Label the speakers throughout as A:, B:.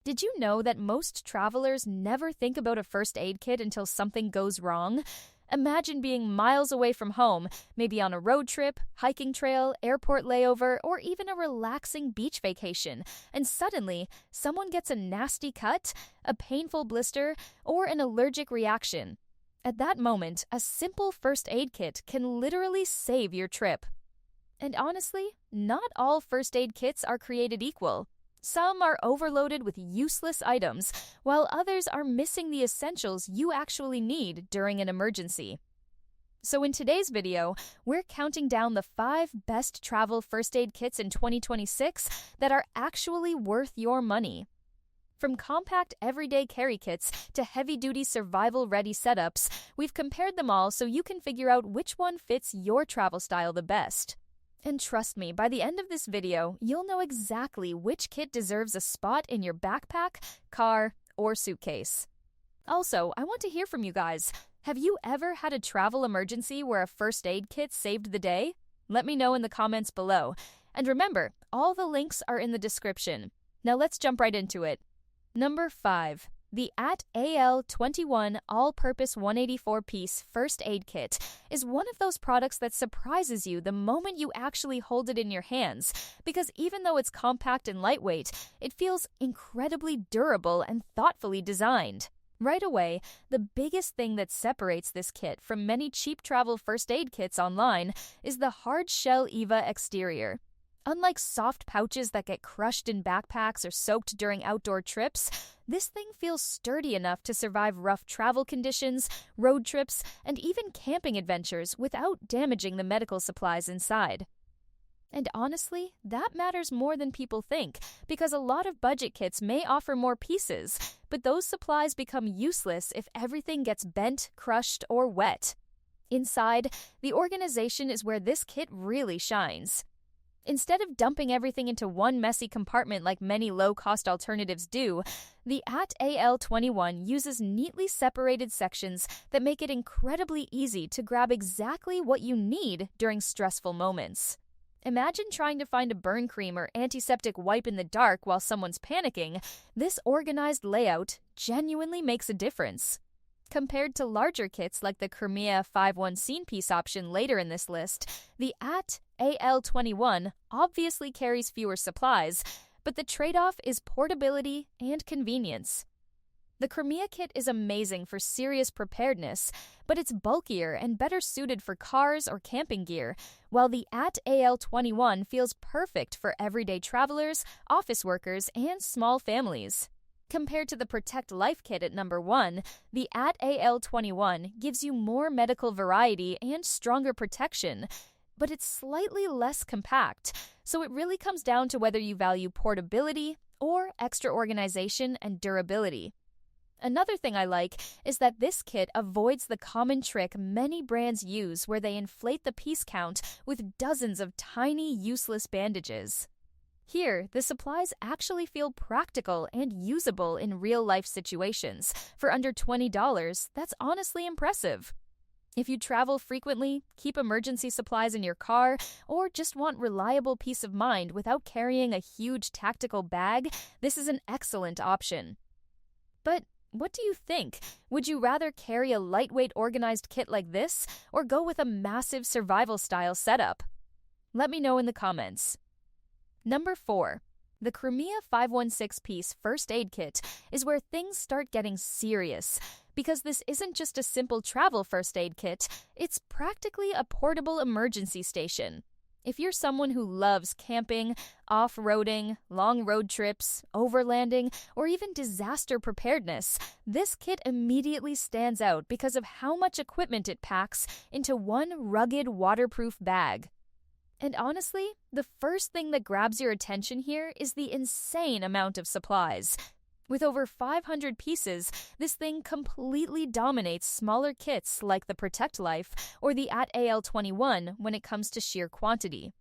A: Did you know that most travelers never think about a first aid kit until something goes wrong? Imagine being miles away from home, maybe on a road trip, hiking trail, airport layover, or even a relaxing beach vacation, and suddenly someone gets a nasty cut, a painful blister, or an allergic reaction. At that moment, a simple first aid kit can literally save your trip. And honestly, not all first aid kits are created equal. Some are overloaded with useless items, while others are missing the essentials you actually need during an emergency. So in today's video, we're counting down the 5 best travel first aid kits in 2026 that are actually worth your money. From compact everyday carry kits to heavy-duty survival-ready setups, we've compared them all so you can figure out which one fits your travel style the best. And trust me, by the end of this video, you'll know exactly which kit deserves a spot in your backpack, car, or suitcase. Also, I want to hear from you guys. Have you ever had a travel emergency where a first aid kit saved the day? Let me know in the comments below. And remember, all the links are in the description. Now let's jump right into it. Number 5. The AL21 All-Purpose 184-Piece First Aid Kit is one of those products that surprises you the moment you actually hold it in your hands, because even though it's compact and lightweight, it feels incredibly durable and thoughtfully designed. Right away, the biggest thing that separates this kit from many cheap travel first aid kits online is the hard-shell EVA exterior. Unlike soft pouches that get crushed in backpacks or soaked during outdoor trips, this thing feels sturdy enough to survive rough travel conditions, road trips, and even camping adventures without damaging the medical supplies inside. And honestly, that matters more than people think, because a lot of budget kits may offer more pieces, but those supplies become useless if everything gets bent, crushed, or wet. Inside, the organization is where this kit really shines. Instead of dumping everything into one messy compartment like many low-cost alternatives do, the AL21 uses neatly separated sections that make it incredibly easy to grab exactly what you need during stressful moments. Imagine trying to find a burn cream or antiseptic wipe in the dark while someone's panicking. This organized layout genuinely makes a difference. Compared to larger kits like the Crmea 5-1 scene piece option later in this list, the AL21 obviously carries fewer supplies, but the trade-off is portability and convenience. The Crmea kit is amazing for serious preparedness, but it's bulkier and better suited for cars or camping gear, while the AL21 feels perfect for everyday travelers, office workers, and small families. Compared to the Protect Life kit at number 1, the AL21 gives you more medical variety and stronger protection, but it's slightly less compact, so it really comes down to whether you value portability or extra organization and durability. Another thing I like is that this kit avoids the common trick many brands use where they inflate the piece count with dozens of tiny, useless bandages. Here, the supplies actually feel practical and usable in real-life situations. For under $20, that's honestly impressive. If you travel frequently, keep emergency supplies in your car, or just want reliable peace of mind without carrying a huge tactical bag, this is an excellent option. But what do you think? Would you rather carry a lightweight organized kit like this, or go with a massive survival-style setup? Let me know in the comments. Number 4. The Crmea 516-piece first aid kit is where things start getting serious, because this isn't just a simple travel first aid kit, it's practically a portable emergency station. If you're someone who loves camping, off-roading, long road trips, overlanding, or even disaster preparedness, this kit immediately stands out because of how much equipment it packs into one rugged, waterproof bag. And honestly, the first thing that grabs your attention here is the insane amount of supplies. With over 500 pieces, this thing completely dominates smaller kits like the Protect Life or the AL21 when it comes to sheer quantity.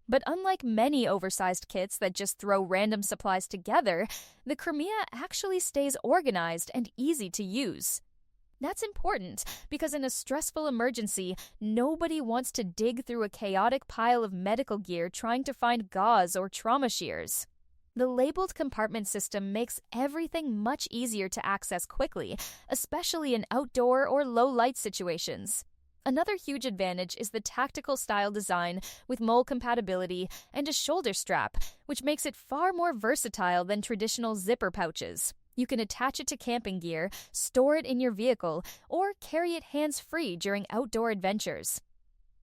A: But unlike many oversized kits that just throw random supplies together, the Crmea actually stays organized and easy to use. That's important because in a stressful emergency, nobody wants to dig through a chaotic pile of medical gear trying to find gauze or trauma shears. The labeled compartment system makes everything much easier to access quickly, especially in outdoor or low light situations. Another huge advantage is the tactical style design with mole compatibility and a shoulder strap, which makes it far more versatile than traditional zipper pouches. You can attach it to camping gear, store it in your vehicle, or carry it hands-free during outdoor adventures.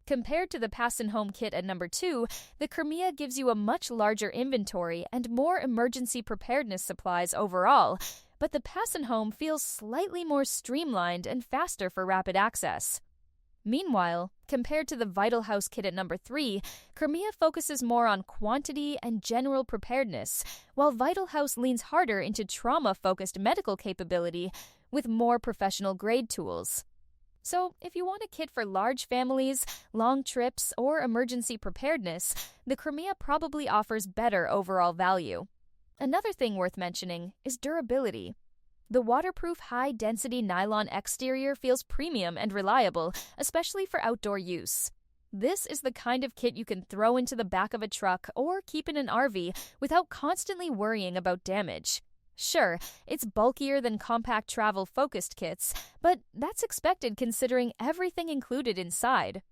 A: Compared to the Pass and Home kit at number 2, the Crmea gives you a much larger inventory and more emergency preparedness supplies overall, but the Pass and Home feels slightly more streamlined and faster for rapid access. Meanwhile, compared to the Vital House kit at number 3, Crmea focuses more on quantity and general preparedness, while Vital House leans harder into trauma-focused medical capability with more professional-grade tools. So, if you want a kit for large families, long trips, or emergency preparedness, the Crmea probably offers better overall value. Another thing worth mentioning is durability. The waterproof high-density nylon exterior feels premium and reliable, especially for outdoor use. This is the kind of kit you can throw into the back of a truck or keep in an RV without constantly worrying about damage. Sure, it's bulkier than compact travel-focused kits, but that's expected considering everything included inside.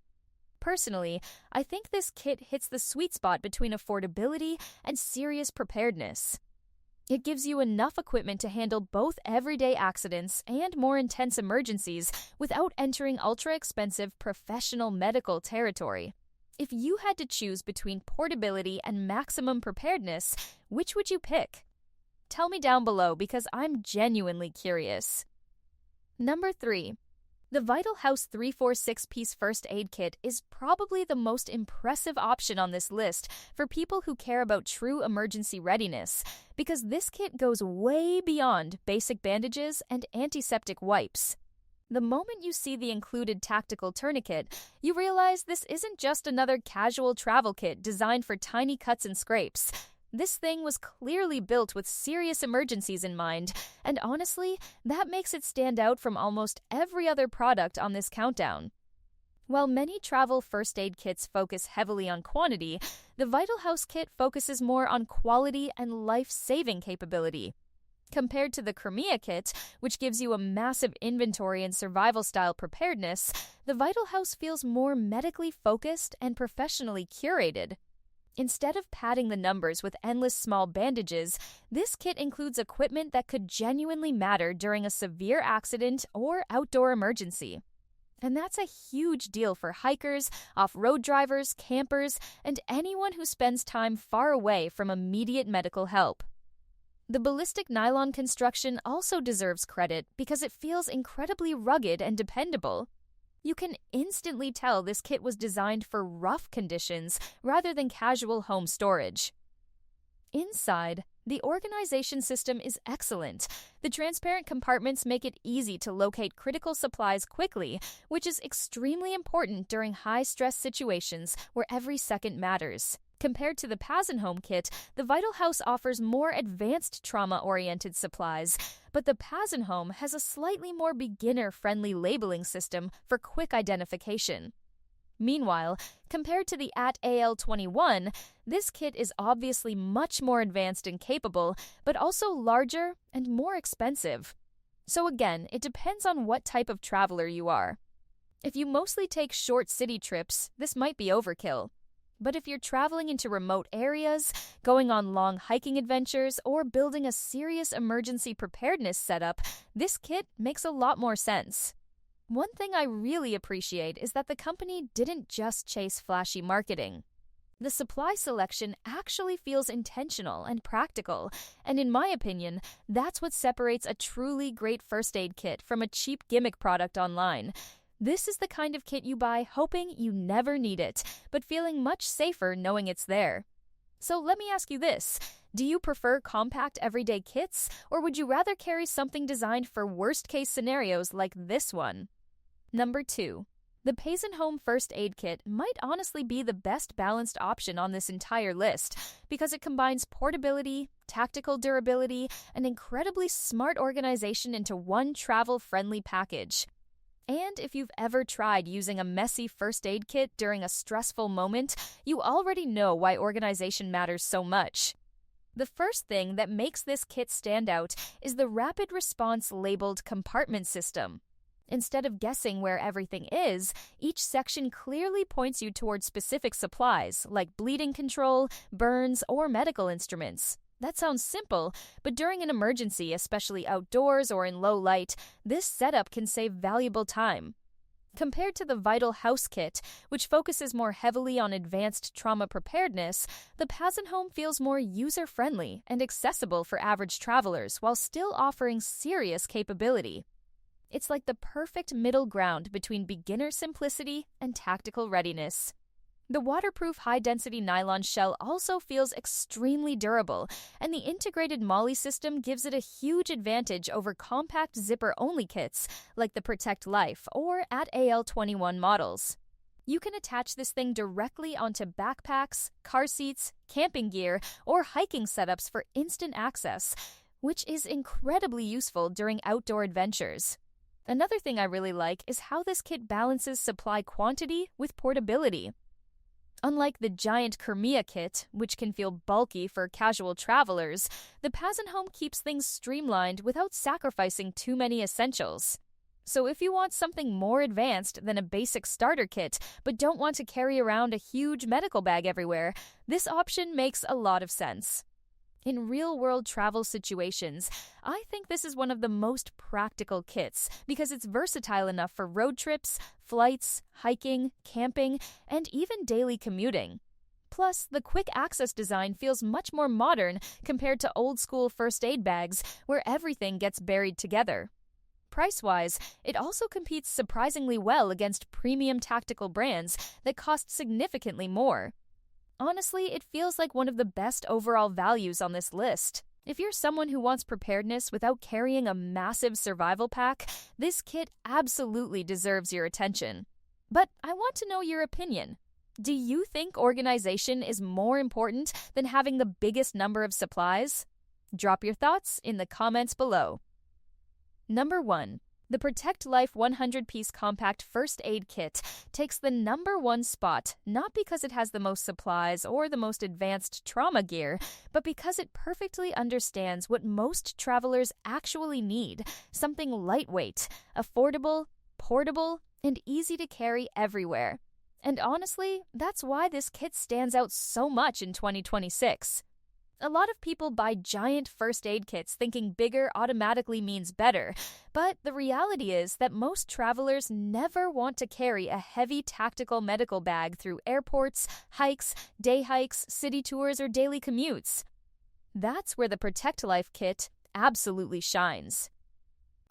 A: Personally, I think this kit hits the sweet spot between affordability and serious preparedness. It gives you enough equipment to handle both everyday accidents and more intense emergencies without entering ultra-expensive professional medical territory. If you had to choose between portability and maximum preparedness, which would you pick? Tell me down below because I'm genuinely curious. Number 3. The Vital House 346-piece first aid kit is probably the most impressive option on this list for people who care about true emergency readiness, because this kit goes way beyond basic bandages and antiseptic wipes. The moment you see the included tactical tourniquet, you realize this isn't just another casual travel kit designed for tiny cuts and scrapes. This thing was clearly built with serious emergencies in mind, and honestly, that makes it stand out from almost every other product on this countdown. While many travel first aid kits focus heavily on quantity, the Vital House kit focuses more on quality and life-saving capability. Compared to the Crmea kit, which gives you a massive inventory and survival-style preparedness, the Vital House feels more medically focused and professionally curated. Instead of padding the numbers with endless small bandages, this kit includes equipment that could genuinely matter during a severe accident or outdoor emergency. And that's a huge deal for hikers, off-road drivers, campers, and anyone who spends time far away from immediate medical help. The ballistic nylon construction also deserves credit because it feels incredibly rugged and dependable. You can instantly tell this kit was designed for rough conditions rather than casual home storage. Inside, the organization system is excellent. The transparent compartments make it easy to locate critical supplies quickly, which is extremely important during high-stress situations where every second matters. Compared to the Pass and Home kit, the Vital House offers more advanced trauma-oriented supplies, but the Pass and Home has a slightly more beginner-friendly labeling system for quick identification. Meanwhile, compared to the AL-21, this kit is obviously much more advanced and capable, but also larger and more expensive. So again, it depends on what type of traveler you are. If you mostly take short city trips, this might be overkill. But if you're traveling into remote areas, going on long hiking adventures, or building a serious emergency preparedness setup, this kit makes a lot more sense. One thing I really appreciate is that the company didn't just chase flashy marketing. The supply selection actually feels intentional and practical, and in my opinion, that's what separates a truly great first aid kit from a cheap gimmick product online. This is the kind of kit you buy hoping you never need it, but feeling much safer knowing it's there. So let me ask you this. Do you prefer compact everyday kits, or would you rather carry something designed for worst-case scenarios like this one? Number 2. The Pass and Home First Aid Kit might honestly be the best balanced option on this entire list because it combines portability, tactical durability, and incredibly smart organization into one travel-friendly package. And if you've ever tried using a messy first aid kit during a stressful moment, you already know why organization matters so much. The first thing that makes this kit stand out is the rapid response labeled compartment system. Instead of guessing where everything is, each section clearly points you toward specific supplies like bleeding control, burns, or medical instruments. That sounds simple, but during an emergency, especially outdoors or in low light, this setup can save valuable time. Compared to the Vital House Kit, which focuses more heavily on advanced trauma preparedness, the Home feels more user-friendly and accessible for average travelers while still offering serious capability. It's like the perfect middle ground between beginner simplicity and tactical readiness. The waterproof high-density nylon shell also feels extremely durable, and the integrated MOLLE system gives it a huge advantage over compact zipper-only kits like the Protect Life or AL21 models. You can attach this thing directly onto backpacks, car seats, camping gear, or hiking setups for instant access, which is incredibly useful during outdoor adventures. Another thing I really like is how this kit balances supply quantity with portability. Unlike the giant Crmea kit, which can feel bulky for casual travelers, the Home keeps things streamlined without sacrificing too many essentials. So if you want something more advanced than a basic starter kit, but don't want to carry around a huge medical bag everywhere, this option makes a lot of sense. In real-world travel situations, I think this is one of the most practical kits because it's versatile enough for road trips, flights, hiking, camping, and even daily commuting. Plus, the quick access design feels much more modern compared to old-school first aid bags where everything gets buried together. Price-wise, it also competes surprisingly well against premium tactical brands that cost significantly more. Honestly, it feels like one of the best overall values on this list. If you're someone who wants preparedness without carrying a massive survival pack, this kit absolutely deserves your attention. But I want to know your opinion. Do you think organization is more important than having the biggest number of supplies? Drop your thoughts in the comments below. Number 1. The Protect Life 100-piece compact first aid kit takes the number 1 spot not because it has the most supplies or the most advanced trauma gear, but because it perfectly understands what most travelers actually need, something lightweight, affordable, portable, and easy to carry everywhere. And honestly, that's why this kit stands out so much in 2026. A lot of people buy giant first aid kits thinking bigger automatically means better, but the reality is that most travelers never want to carry a heavy tactical medical bag through airports, hikes, day hikes, city tours, or daily commutes. That's where the Protect Life kit absolutely shines.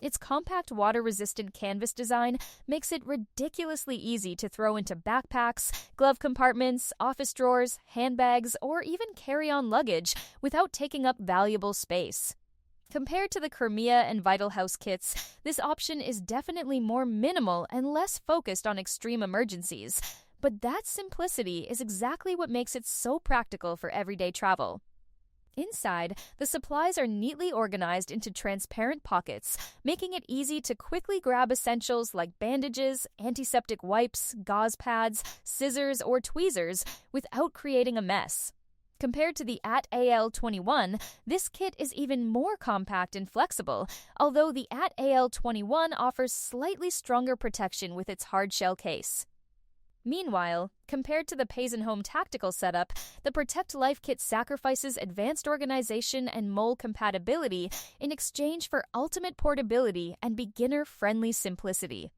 A: Its compact water-resistant canvas design makes it ridiculously easy to throw into backpacks, glove compartments, office drawers, handbags, or even carry-on luggage without taking up valuable space. Compared to the Crmea and Vital House kits, this option is definitely more minimal and less focused on extreme emergencies. But that simplicity is exactly what makes it so practical for everyday travel. Inside, the supplies are neatly organized into transparent pockets, making it easy to quickly grab essentials like bandages, antiseptic wipes, gauze pads, scissors, or tweezers without creating a mess. Compared to the AL21, this kit is even more compact and flexible, although the AL21 offers slightly stronger protection with its hard-shell case. Meanwhile, compared to the Home tactical setup, the Protect Life kit sacrifices advanced organization and MOLLE compatibility in exchange for ultimate portability and beginner-friendly simplicity.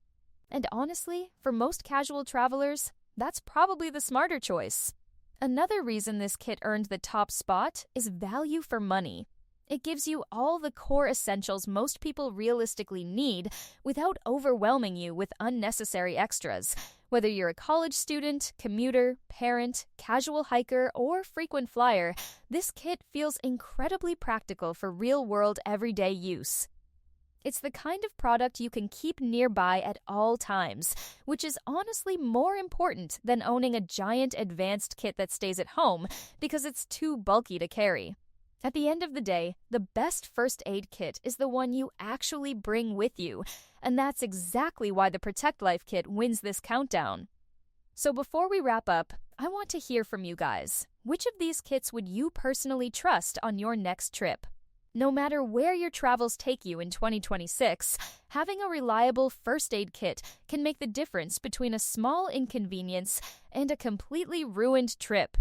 A: And honestly, for most casual travelers, that's probably the smarter choice. Another reason this kit earned the top spot is value for money. It gives you all the core essentials most people realistically need without overwhelming you with unnecessary extras. Whether you're a college student, commuter, parent, casual hiker, or frequent flyer, this kit feels incredibly practical for real-world everyday use. It's the kind of product you can keep nearby at all times, which is honestly more important than owning a giant advanced kit that stays at home because it's too bulky to carry. At the end of the day, the best first aid kit is the one you actually bring with you, and that's exactly why the Protect Life kit wins this countdown. So before we wrap up, I want to hear from you guys. Which of these kits would you personally trust on your next trip? No matter where your travels take you in 2026, having a reliable first aid kit can make the difference between a small inconvenience and a completely ruined trip.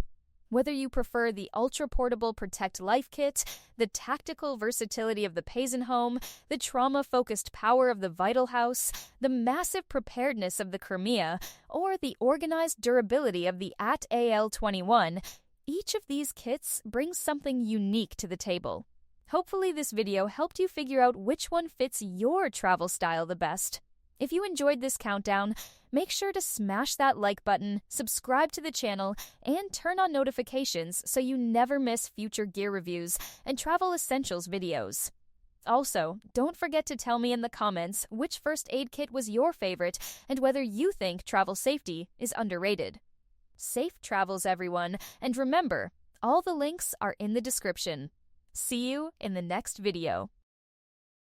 A: Whether you prefer the ultra-portable Protect Life kit, the tactical versatility of the Home, the trauma-focused power of the Vital House, the massive preparedness of the Crmea, or the organized durability of the AL21, each of these kits brings something unique to the table. Hopefully this video helped you figure out which one fits your travel style the best. If you enjoyed this countdown, make sure to smash that like button, subscribe to the channel, and turn on notifications so you never miss future gear reviews and travel essentials videos. Also, don't forget to tell me in the comments which first aid kit was your favorite and whether you think travel safety is underrated. Safe travels, everyone, and remember, all the links are in the description. See you in the next video.